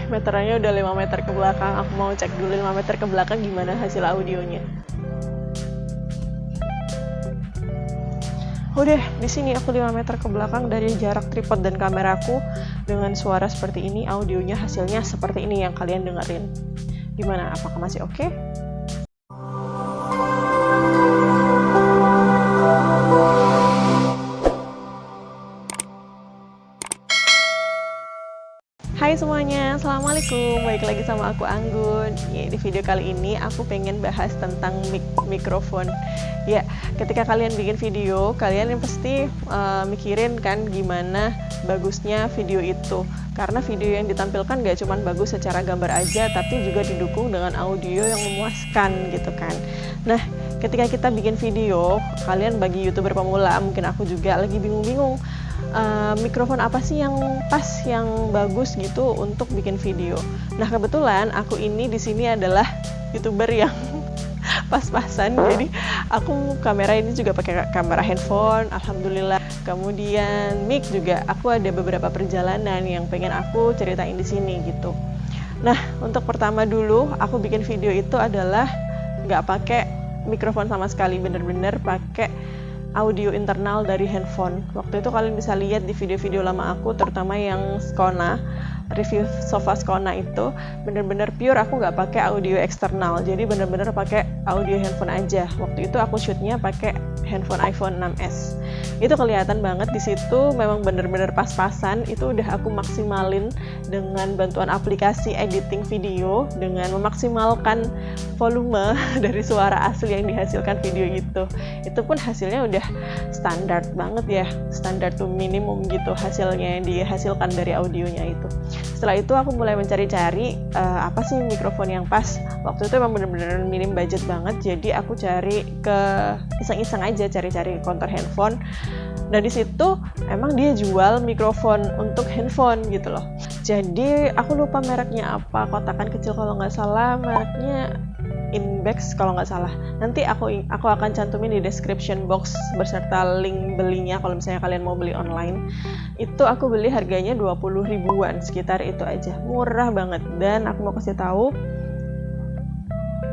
meterannya udah 5 meter ke belakang. Aku mau cek dulu 5 meter ke belakang gimana hasil audionya. Udah, di sini aku 5 meter ke belakang dari jarak tripod dan kameraku. Dengan suara seperti ini, audionya hasilnya seperti ini yang kalian dengerin. Gimana? Apakah masih oke? Hai semuanya, Assalamualaikum. Balik lagi sama aku Anggun. Ya, di video kali ini aku pengen bahas tentang mikrofon. Ya, ketika kalian bikin video, kalian yang pasti mikirin kan gimana bagusnya video itu. Karena video yang ditampilkan gak cuma bagus secara gambar aja, tapi juga didukung dengan audio yang memuaskan gitu kan. Nah, ketika kita bikin video, kalian bagi YouTuber pemula, mungkin aku juga lagi bingung-bingung. Mikrofon apa sih yang pas, yang bagus gitu untuk bikin video. Nah, kebetulan aku ini di sini adalah YouTuber yang pas-pasan. Jadi aku kamera ini juga pakai kamera handphone, alhamdulillah. Kemudian mic juga aku ada beberapa perjalanan yang pengen aku ceritain di sini gitu. Nah, untuk pertama dulu aku bikin video itu adalah nggak pakai mikrofon sama sekali, bener-bener pakai audio internal dari handphone. Waktu itu kalian bisa lihat di video-video lama aku, terutama yang Skona, review sofa Skona itu bener-bener pure, aku nggak pakai audio eksternal, jadi bener-bener pakai audio handphone aja. Waktu itu aku shootnya pakai handphone iPhone 6s. Itu kelihatan banget di situ, memang bener-bener pas-pasan. Itu udah aku maksimalin dengan bantuan aplikasi editing video, dengan memaksimalkan volume dari suara asli yang dihasilkan video itu. Itu pun hasilnya udah standar banget ya, standar to minimum gitu hasilnya yang dihasilkan dari audionya itu. Setelah itu aku mulai mencari-cari apa sih mikrofon yang pas. Waktu itu emang bener-bener minim budget banget, jadi aku cari ke iseng-iseng aja, cari-cari counter handphone. Dan di situ emang dia jual mikrofon untuk handphone gitu loh. Jadi aku lupa mereknya apa, kotakan kecil kalau nggak salah, mereknya Inbex kalau nggak salah. Nanti aku akan cantumin di description box beserta link belinya kalau misalnya kalian mau beli online. Itu aku beli harganya 20 ribuan, sekitar itu aja, murah banget. Dan aku mau kasih tahu,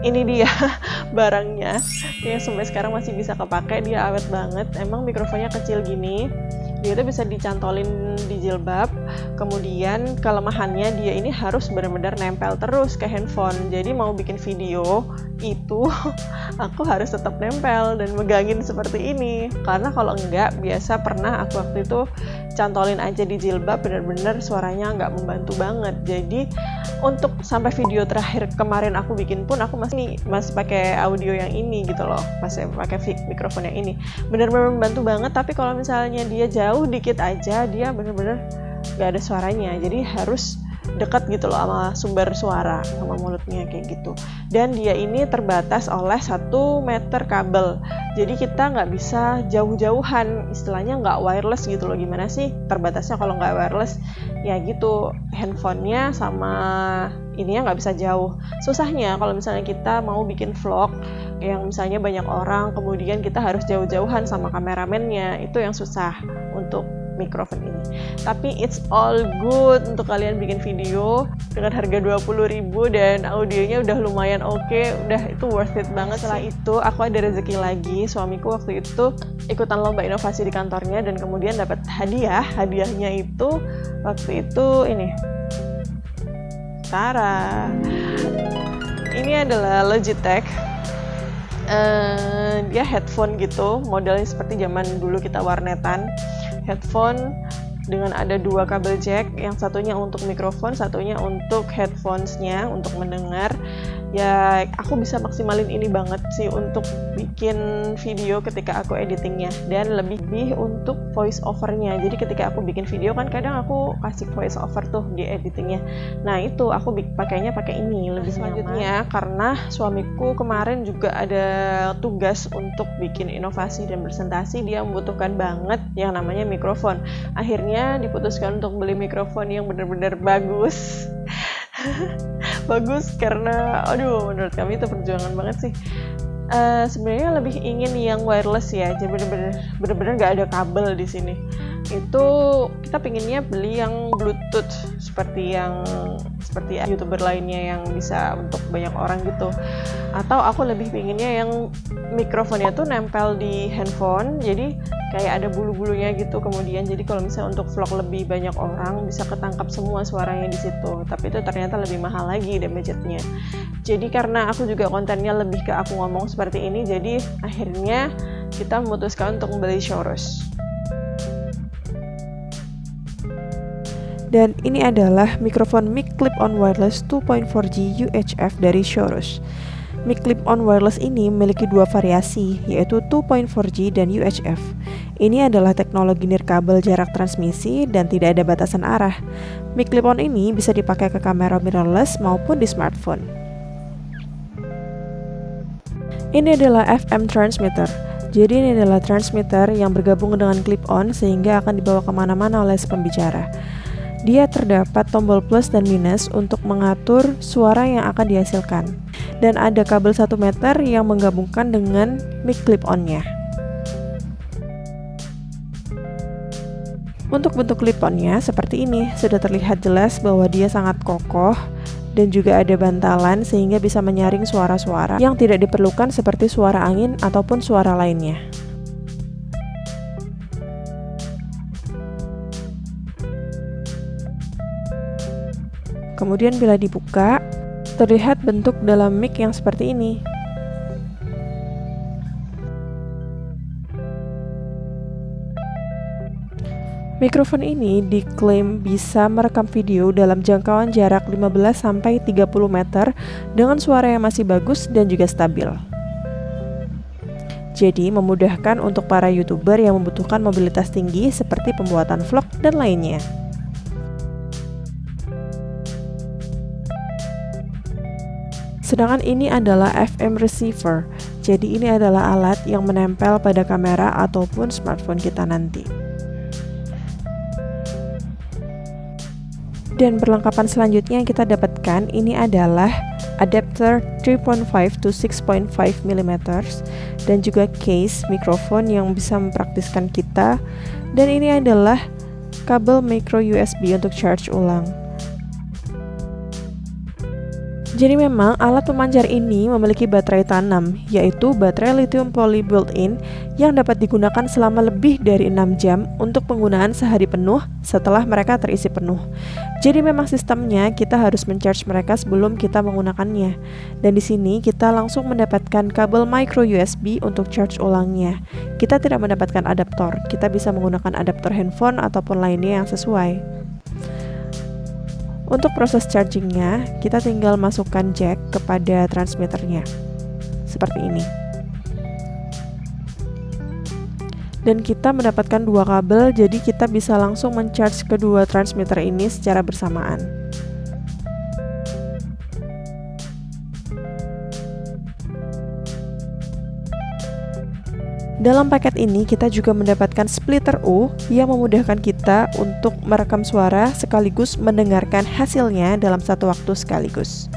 ini dia barangnya yang sampai sekarang masih bisa kepake, dia awet banget. Emang mikrofonnya kecil gini, dia itu bisa dicantolin di jilbab. Kemudian kelemahannya dia ini harus benar-benar nempel terus ke handphone. Jadi mau bikin video itu aku harus tetap nempel dan megangin seperti ini. Karena kalau enggak, biasa pernah aku waktu itu cantolin aja di jilbab, benar-benar suaranya nggak membantu banget. Jadi untuk sampai video terakhir kemarin aku bikin pun aku masih pakai audio yang ini gitu loh, masih pakai mikrofon yang ini, benar-benar membantu banget. Tapi kalau misalnya dia jauh dikit aja, dia benar-benar nggak ada suaranya. Jadi harus dekat gitu loh sama sumber suara, sama mulutnya kayak gitu. Dan dia ini terbatas oleh 1 meter kabel, jadi kita nggak bisa jauh-jauhan, istilahnya nggak wireless gitu loh. Gimana sih terbatasnya kalau nggak wireless? Ya gitu, handphonenya sama ininya nggak bisa jauh. Susahnya kalau misalnya kita mau bikin vlog yang misalnya banyak orang, kemudian kita harus jauh-jauhan sama kameramennya, itu yang susah untuk mikrofon ini. Tapi it's all good untuk kalian bikin video dengan harga 20 ribu dan audionya udah lumayan oke, udah itu worth it banget. Setelah itu aku ada rezeki lagi, suamiku waktu itu ikutan lomba inovasi di kantornya dan kemudian dapat hadiahnya itu waktu itu ini, Tara, ini adalah Logitech. Dia headphone gitu, modelnya seperti zaman dulu kita warnetan. Headphone dengan ada 2 kabel jack, yang satunya untuk mikrofon, satunya untuk headphones-nya untuk mendengar. Ya aku bisa maksimalin ini banget sih untuk bikin video ketika aku editingnya, dan lebih untuk voice overnya. Jadi ketika aku bikin video kan kadang aku kasih voice over tuh di editingnya. Nah itu aku pakainya pakai ini lebih selanjutnya nyaman. Karena suamiku kemarin juga ada tugas untuk bikin inovasi dan presentasi, dia membutuhkan banget yang namanya mikrofon. Akhirnya diputuskan untuk beli mikrofon yang benar-benar bagus. Bagus karena menurut kami itu perjuangan banget sih. Sebenarnya lebih ingin yang wireless ya, jadi bener-bener nggak ada kabel di sini. Itu kita pinginnya beli yang Bluetooth seperti yang seperti YouTuber lainnya yang bisa untuk banyak orang gitu. Atau aku lebih pinginnya yang mikrofonnya tuh nempel di handphone, jadi kayak ada bulu-bulunya gitu. Kemudian jadi kalau misalnya untuk vlog lebih banyak orang bisa ketangkap semua suaranya di situ. Tapi itu ternyata lebih mahal lagi deh budgetnya. Jadi karena aku juga kontennya lebih ke aku ngomong seperti ini, jadi akhirnya kita memutuskan untuk membeli Shorus. Dan ini adalah mikrofon mic clip-on wireless 2.4G UHF dari Shorus. Mic clip-on wireless ini memiliki dua variasi, yaitu 2.4G dan UHF. Ini adalah teknologi nirkabel jarak transmisi dan tidak ada batasan arah. Mic clip-on ini bisa dipakai ke kamera mirrorless maupun di smartphone. Ini adalah FM transmitter. Jadi ini adalah transmitter yang bergabung dengan clip-on sehingga akan dibawa kemana-mana oleh si pembicara. Dia terdapat tombol plus dan minus untuk mengatur suara yang akan dihasilkan. Dan ada kabel 1 meter yang menggabungkan dengan mic clip-on-nya. Untuk bentuk clip-on-nya seperti ini, sudah terlihat jelas bahwa dia sangat kokoh dan juga ada bantalan sehingga bisa menyaring suara-suara yang tidak diperlukan seperti suara angin ataupun suara lainnya. Kemudian bila dibuka, terlihat bentuk dalam mic yang seperti ini. Mikrofon ini diklaim bisa merekam video dalam jangkauan jarak 15-30 meter dengan suara yang masih bagus dan juga stabil. Jadi memudahkan untuk para YouTuber yang membutuhkan mobilitas tinggi seperti pembuatan vlog dan lainnya. Sedangkan ini adalah FM receiver, jadi ini adalah alat yang menempel pada kamera ataupun smartphone kita nanti. Dan perlengkapan selanjutnya yang kita dapatkan ini adalah adapter 3.5 to 6.5 mm dan juga case mikrofon yang bisa mempraktiskan kita, dan ini adalah kabel micro USB untuk charge ulang. Jadi memang alat pemancar ini memiliki baterai tanam, yaitu baterai lithium poly built-in yang dapat digunakan selama lebih dari 6 jam untuk penggunaan sehari penuh setelah mereka terisi penuh. Jadi memang sistemnya kita harus mencharge mereka sebelum kita menggunakannya. Dan di sini kita langsung mendapatkan kabel micro USB untuk charge ulangnya. Kita tidak mendapatkan adaptor, kita bisa menggunakan adaptor handphone ataupun lainnya yang sesuai. Untuk proses chargingnya, kita tinggal masukkan jack kepada transmitternya, seperti ini. Dan kita mendapatkan dua kabel, jadi kita bisa langsung mencharge kedua transmitter ini secara bersamaan. Dalam paket ini kita juga mendapatkan splitter U yang memudahkan kita untuk merekam suara sekaligus mendengarkan hasilnya dalam satu waktu sekaligus.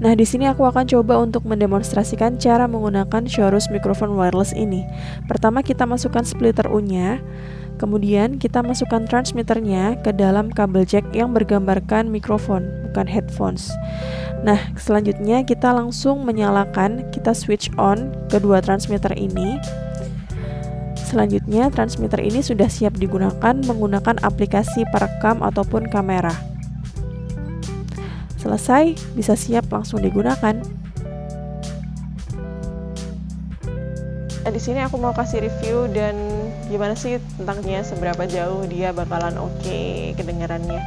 Nah, di sini aku akan coba untuk mendemonstrasikan cara menggunakan Shorus mikrofon wireless ini. Pertama kita masukkan splitter U-nya. Kemudian kita masukkan transmitternya ke dalam kabel jack yang bergambarkan mikrofon, bukan headphones. Nah, selanjutnya kita langsung menyalakan, kita switch on kedua transmitter ini. Selanjutnya transmitter ini sudah siap digunakan menggunakan aplikasi perekam ataupun kamera. Selesai, bisa siap langsung digunakan. Di sini aku mau kasih review dan gimana sih tentangnya, seberapa jauh dia bakalan oke kedengarannya.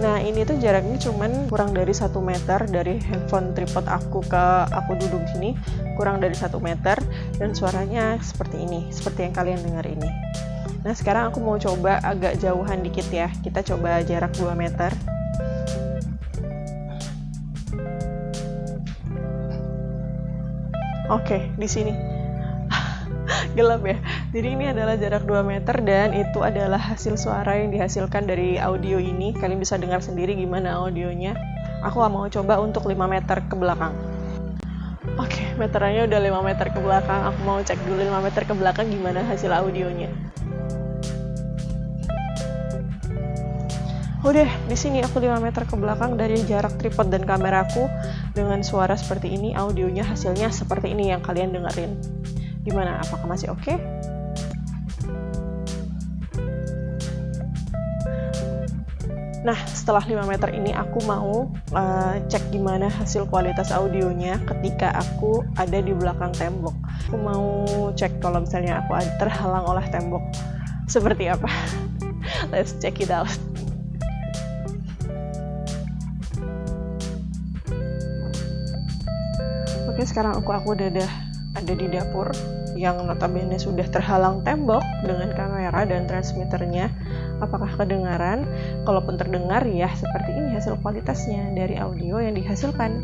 Nah, ini tuh jaraknya cuman kurang dari 1 meter dari handphone tripod aku ke aku duduk sini, kurang dari 1 meter, dan suaranya seperti ini, seperti yang kalian dengar ini. Nah, sekarang aku mau coba agak jauhan dikit ya. Kita coba jarak 2 meter. Oke, di sini gelap ya. Jadi ini adalah jarak 2 meter dan itu adalah hasil suara yang dihasilkan dari audio ini. Kalian bisa dengar sendiri gimana audionya. Aku mau coba untuk 5 meter ke belakang. Oke, meterannya udah 5 meter ke belakang. Aku mau cek dulu 5 meter ke belakang gimana hasil audionya. Udah, di sini aku 5 meter ke belakang dari jarak tripod dan kameraku dengan suara seperti ini, audionya hasilnya seperti ini yang kalian dengerin. Gimana? Apakah masih oke? Nah, setelah 5 meter ini aku mau cek gimana hasil kualitas audionya ketika aku ada di belakang tembok. Aku mau cek kalau misalnya aku terhalang oleh tembok seperti apa. Let's check it out. Oke, sekarang aku udah ada di dapur yang notabene sudah terhalang tembok dengan kamera dan transmitternya. Apakah kedengaran? Kalaupun terdengar, ya seperti ini hasil kualitasnya dari audio yang dihasilkan.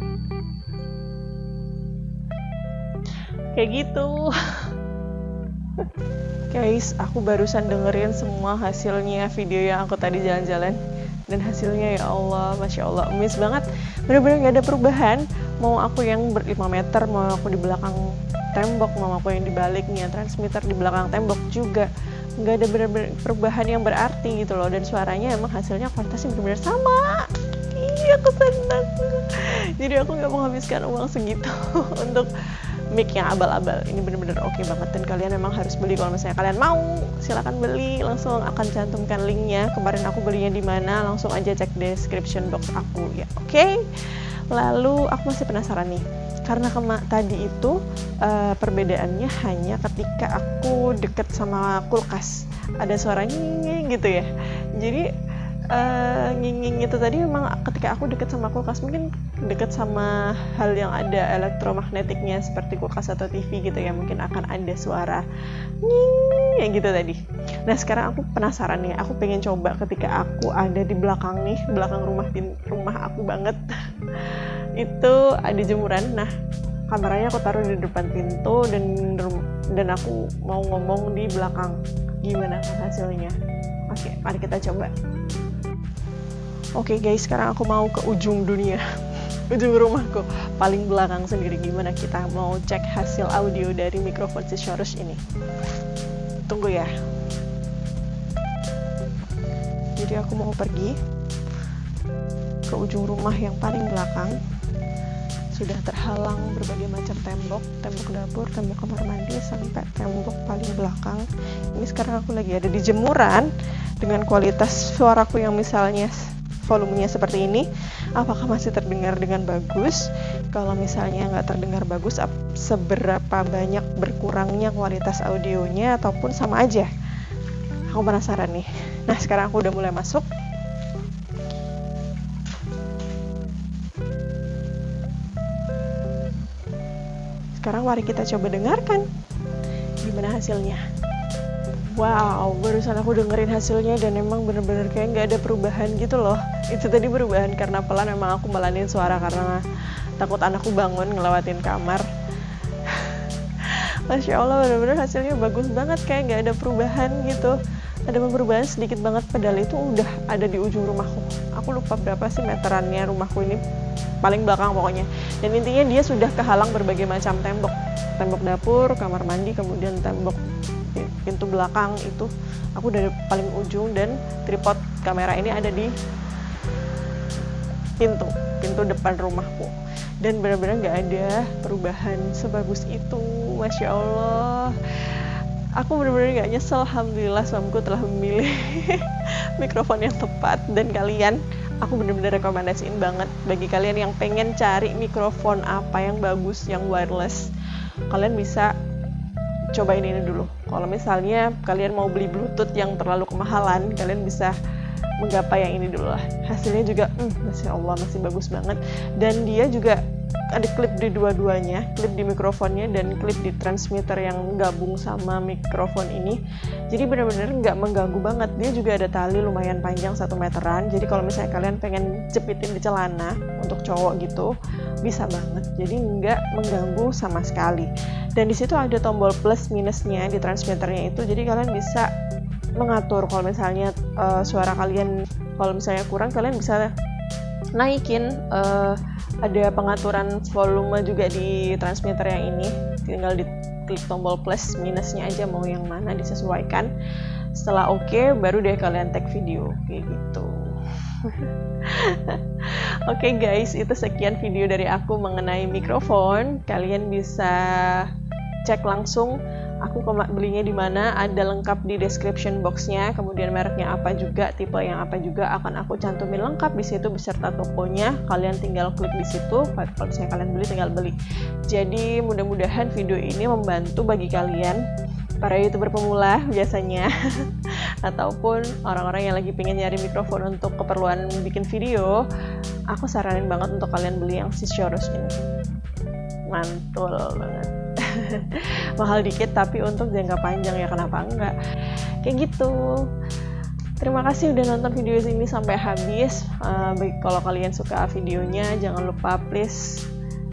Kayak gitu. Guys, aku barusan dengerin semua hasilnya video yang aku tadi jalan-jalan. Dan hasilnya ya Allah, Masya Allah, miss banget. Bener-bener gak ada perubahan. Mau aku yang 5 meter, mau aku di belakang tembok, mau aku yang di baliknya, transmitter di belakang tembok juga. Gak ada bener-bener perubahan yang berarti gitu loh. Dan suaranya emang hasilnya kualitasnya bener-bener sama. Iya, aku senang. Jadi aku gak menghabiskan uang segitu untuk mic yang abal-abal. Ini bener-bener oke banget dan kalian memang harus beli. Kalau misalnya kalian mau, silakan beli. Langsung akan cantumkan linknya. Kemarin aku belinya di mana, langsung aja cek description box aku ya. Oke. Lalu aku masih penasaran nih, karena tadi itu perbedaannya hanya ketika aku deket sama kulkas, ada suara nging gitu ya. Jadi nging itu tadi memang ketika aku deket sama kulkas, mungkin deket sama hal yang ada elektromagnetiknya seperti kulkas atau TV gitu ya, mungkin akan ada suara nging yang gitu tadi. Nah sekarang aku penasaran nih, aku pengen coba ketika aku ada di belakang nih, belakang rumah aku banget. Itu ada jemuran. Nah kameranya aku taruh di depan pintu dan aku mau ngomong di belakang. Gimana hasilnya? Oke, mari kita coba. Oke guys, sekarang aku mau ke ujung dunia, ujung rumahku, paling belakang sendiri. Gimana kita mau cek hasil audio dari mikrofon Sysorus ini? Tunggu ya. Jadi aku mau pergi ke ujung rumah yang paling belakang. Sudah terhalang berbagai macam tembok dapur, tembok kamar mandi, sampai tembok paling belakang. Ini sekarang aku lagi ada di jemuran dengan kualitas suaraku yang misalnya volumenya seperti ini. Apakah masih terdengar dengan bagus? Kalau misalnya nggak terdengar bagus, seberapa banyak berkurangnya kualitas audionya ataupun sama aja? Aku penasaran nih. Nah sekarang aku udah mulai masuk. Sekarang mari kita coba dengarkan gimana hasilnya. Wow, barusan aku dengerin hasilnya dan emang bener-bener kayak nggak ada perubahan gitu loh. Itu tadi perubahan karena pelan, emang aku melanin suara karena takut anakku bangun ngelewatin kamar. Masya Allah, bener-bener hasilnya bagus banget, kayak nggak ada perubahan gitu. Ada perubahan sedikit banget, padahal itu udah ada di ujung rumahku. Aku lupa berapa sih meterannya rumahku ini, paling belakang pokoknya. Dan intinya dia sudah kehalang berbagai macam tembok dapur, kamar mandi, kemudian tembok pintu belakang itu. Aku dari paling ujung dan tripod kamera ini ada di pintu depan rumahku. Dan benar-benar nggak ada perubahan sebagus itu. Masya Allah, aku benar-benar nggak nyesel. Alhamdulillah suamiku telah memilih mikrofon yang tepat. Dan kalian, aku benar-benar rekomendasiin banget bagi kalian yang pengen cari mikrofon apa yang bagus, yang wireless, kalian bisa cobain ini dulu. Kalau misalnya kalian mau beli bluetooth yang terlalu kemahalan, kalian bisa menggapai yang ini dulu lah. Hasilnya juga Masya Allah masih bagus banget. Dan dia juga ada klip di dua-duanya, klip di mikrofonnya dan klip di transmitter yang gabung sama mikrofon ini. Jadi benar-benar nggak mengganggu banget. Dia juga ada tali lumayan panjang 1 meteran. Jadi kalau misalnya kalian pengen jepitin di celana untuk cowok gitu, bisa banget. Jadi nggak mengganggu sama sekali. Dan di situ ada tombol plus minusnya di transmitternya itu. Jadi kalian bisa mengatur kalau misalnya suara kalian kalau misalnya kurang, kalian bisa naikin, ada pengaturan volume juga di transmitter yang ini, tinggal diklik tombol plus minusnya aja mau yang mana disesuaikan. Setelah oke, baru deh kalian tag video kayak gitu. Oke guys, itu sekian video dari aku mengenai mikrofon. Kalian bisa cek langsung aku belinya di mana, ada lengkap di description boxnya, kemudian mereknya apa juga, tipe yang apa juga akan aku cantumin lengkap di situ beserta tokonya. Kalian tinggal klik di situ, kalau misalnya kalian beli tinggal beli. Jadi mudah-mudahan video ini membantu bagi kalian para YouTuber pemula biasanya ataupun orang-orang yang lagi pengen nyari mikrofon untuk keperluan bikin video. Aku saranin banget untuk kalian beli yang Sysurus ini, mantul banget. Mahal dikit tapi untuk jangka panjang, ya kenapa enggak, kayak gitu. Terima kasih udah nonton video ini sampai habis. Kalau kalian suka videonya, jangan lupa please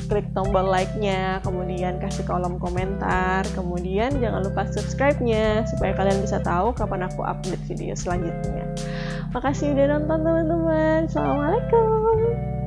klik tombol like-nya, kemudian kasih kolom komentar, kemudian jangan lupa subscribe-nya supaya kalian bisa tahu kapan aku update video selanjutnya. Makasih udah nonton teman-teman. Assalamualaikum.